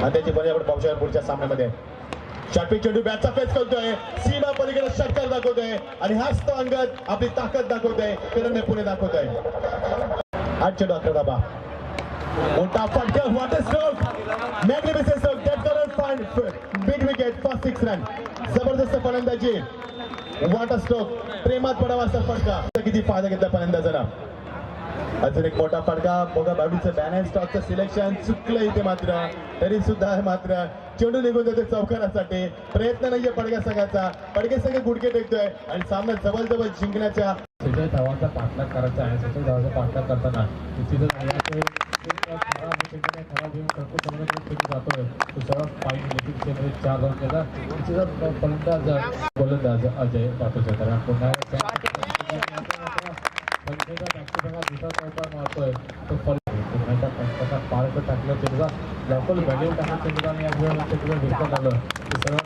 आणि त्याची बळी आपण पाहू शकतो पुढच्या सामन्यामध्ये. शॉटपिच चेंडू बॅटचा फेस करतोय, सीमा पलीकडे षटकार दाखवतोय आणि हाच तो अंगद आपली ताकद दाखवतोय, किरण पुणे दाखवतोय. 8 चेंडू 11 धावा. मोठा फटका, what a stroke, magnificent stroke, dead corner point, big wicket, first 6 run. जबरदस्त फलंदाजी, व्हॉट अ स्ट्रोक, प्रेमात पडावा असा फटका. किती फायदा घेतला फलंदाजांना. अजून एक मोठा फटका. बघा बाजूचं बॅलन्स स्टॉकचं सिलेक्शन चुकलं इथे, मात्र तरी सुद्धा मात्र चेंडू निघून जातो चौकारासाठी. प्रयत्न नाहीये पडक्या संघाचा. पडके संघ गुडघे टेकतोय आणि सामना जवळ जिंकण्याच्या सचिन धावांचा पाठलाग करायचा आहे. सचिन धावांचा पाठलाग करताना निश्चितच खराब घेऊन जातोय तो सर्व पाहिजे 4 रन केला. निश्चितच फलंदाज अजय पाटोसे कारण पुन्हा दुसरा चौकार मारतोय तो पार्क टाकलं चेंडूला लवकर बॅटिंग टाकलं चेंडूला आणि या विकेट आलं ते सर्व